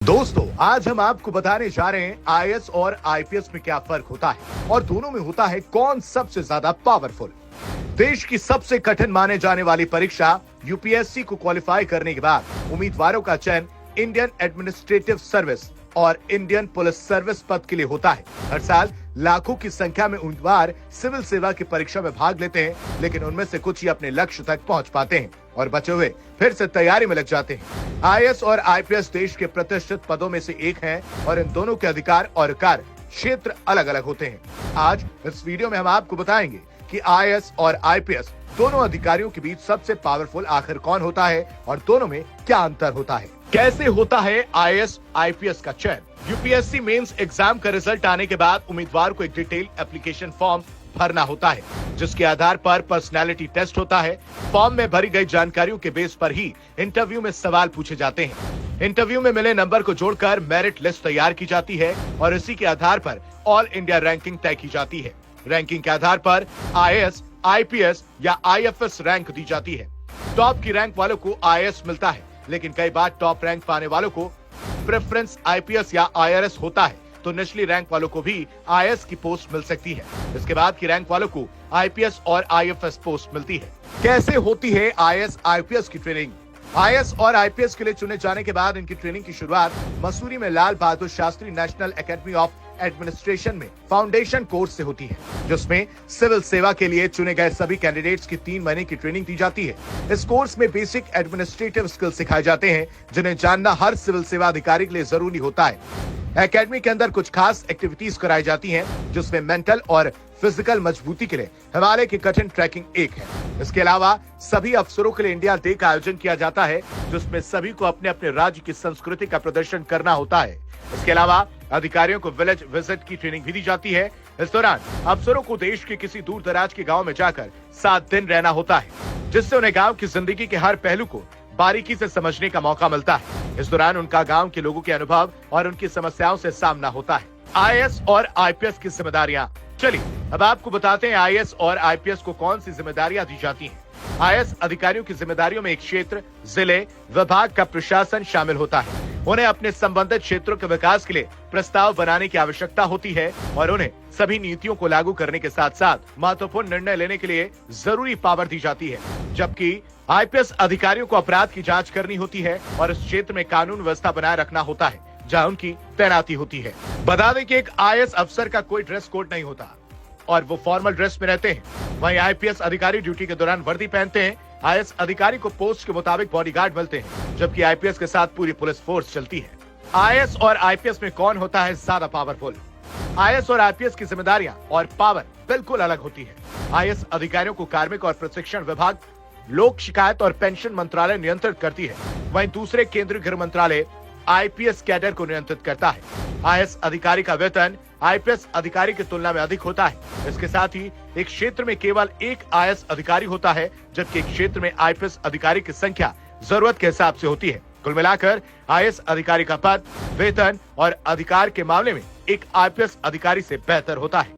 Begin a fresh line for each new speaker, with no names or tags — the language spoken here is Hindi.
दोस्तों, आज हम आपको बताने जा रहे हैं आईएएस और आईपीएस में क्या फर्क होता है और दोनों में होता है कौन सबसे ज्यादा पावरफुल। देश की सबसे कठिन माने जाने वाली परीक्षा यूपीएससी को क्वालिफाई करने के बाद उम्मीदवारों का चयन इंडियन एडमिनिस्ट्रेटिव सर्विस और इंडियन पुलिस सर्विस पद के लिए होता है। हर साल लाखों की संख्या में उम्मीदवार सिविल सेवा की परीक्षा में भाग लेते हैं, लेकिन उनमें से कुछ ही अपने लक्ष्य तक पहुंच पाते हैं और बचे हुए फिर से तैयारी में लग जाते हैं। आईएएस और आईपीएस देश के प्रतिष्ठित पदों में से एक हैं और इन दोनों के अधिकार और कार्य क्षेत्र अलग अलग होते हैं। आज इस वीडियो में हम आपको बताएंगे कि आईएएस और आईपीएस दोनों अधिकारियों के बीच सबसे पावरफुल आखिर कौन होता है और दोनों में क्या अंतर होता है। कैसे होता है आईएएस आईपीएस का चयन। यूपीएससी मेंस एग्जाम का रिजल्ट आने के बाद उम्मीदवार को एक डिटेल एप्लीकेशन फॉर्म भरना होता है, जिसके आधार पर पर्सनालिटी टेस्ट होता है। फॉर्म में भरी गई जानकारियों के बेस पर ही इंटरव्यू में सवाल पूछे जाते हैं। इंटरव्यू में मिले नंबर को जोड़कर मेरिट लिस्ट तैयार की जाती है और इसी के आधार पर ऑल इंडिया रैंकिंग तय की जाती है। रैंकिंग के आधार पर आईएएस, आईपीएस या आईएफएस रैंक दी जाती है। टॉप की रैंक वालों को आईएएस मिलता है, लेकिन कई बार टॉप रैंक पाने वालों को प्रेफरेंस आईपीएस या आईआरएस होता है, तो निचली रैंक वालों को भी आईएएस की पोस्ट मिल सकती है। इसके बाद की रैंक वालों को आईपीएस और आईएफएस पोस्ट मिलती है। कैसे होती है आईएएस आईपीएस की ट्रेनिंग। आईएएस और आईपीएस के लिए चुने जाने के बाद इनकी ट्रेनिंग की शुरुआत मसूरी में Lal Bahadur Shastri National Academy of Administration में फाउंडेशन कोर्स से होती है, जिसमें सिविल सेवा के लिए चुने गए सभी कैंडिडेट्स की 3 महीने की ट्रेनिंग दी जाती है। इस कोर्स में बेसिक एडमिनिस्ट्रेटिव स्किल्स सिखाए जाते हैं, जिन्हें जानना हर सिविल सेवा अधिकारी के लिए जरूरी होता है। एकेडमी के अंदर कुछ खास एक्टिविटीज कराई जाती हैं, जिसमें मेंटल और फिजिकल मजबूती के लिए हिमालय की कठिन ट्रैकिंग एक है। इसके अलावा सभी अफसरों के लिए इंडिया डे का आयोजन किया जाता है, जिसमें सभी को अपने अपने राज्य की संस्कृति का प्रदर्शन करना होता है। इसके अलावा अधिकारियों को विलेज विजिट की ट्रेनिंग भी दी जाती है। इस दौरान अफसरों को देश के किसी दूर दराज के गाँव में जाकर 7 दिन रहना होता है, जिससे उन्हें गाँव की जिंदगी के हर पहलू को बारीकी से समझने का मौका मिलता है। इस दौरान उनका गांव के लोगों के अनुभव और उनकी समस्याओं से सामना होता है। आईएएस और आईपीएस की जिम्मेदारियां। चलिए अब आपको बताते हैं आईएएस और आईपीएस को कौन सी जिम्मेदारियां दी जाती हैं। आईएएस अधिकारियों की जिम्मेदारियों में एक क्षेत्र, जिले, विभाग का प्रशासन शामिल होता है। उन्हें अपने संबंधित क्षेत्रों के विकास के लिए प्रस्ताव बनाने की आवश्यकता होती है और उन्हें सभी नीतियों को लागू करने के साथ साथ महत्वपूर्ण निर्णय लेने के लिए जरूरी पावर दी जाती है। जबकि आईपीएस अधिकारियों को अपराध की जांच करनी होती है और इस क्षेत्र में कानून व्यवस्था बनाए रखना होता है, जहां उनकी तैनाती होती है। बता दें कि एक आईएएस अफसर का कोई ड्रेस कोड नहीं होता और वो फॉर्मल ड्रेस में रहते हैं। वहीं आईपीएस अधिकारी ड्यूटी के दौरान वर्दी पहनते हैं। आईएएस अधिकारी को पोस्ट के मुताबिक बॉडीगार्ड मिलते हैं, जबकि आईपीएस के साथ पूरी पुलिस फोर्स चलती है। आईएएस और आईपीएस में कौन होता है ज्यादा पावरफुल। आईएएस और आईपीएस की जिम्मेदारियां और पावर बिल्कुल अलग होती है। आईएएस अधिकारियों को कार्मिक और प्रशिक्षण विभाग, लोक शिकायत और पेंशन मंत्रालय नियंत्रित करती है। वहीं दूसरे केंद्रीय गृह मंत्रालय आईपीएस कैडर को नियंत्रित करता है। आईएएस अधिकारी का वेतन आईपीएस अधिकारी की तुलना में अधिक होता है। इसके साथ ही एक क्षेत्र में केवल एक आईएएस अधिकारी होता है, जबकि एक क्षेत्र में आईपीएस अधिकारी की संख्या जरूरत के हिसाब से होती है। कुल मिलाकर आईएएस अधिकारी का पद, वेतन और अधिकार के मामले में एक आईपीएस अधिकारी से बेहतर होता है।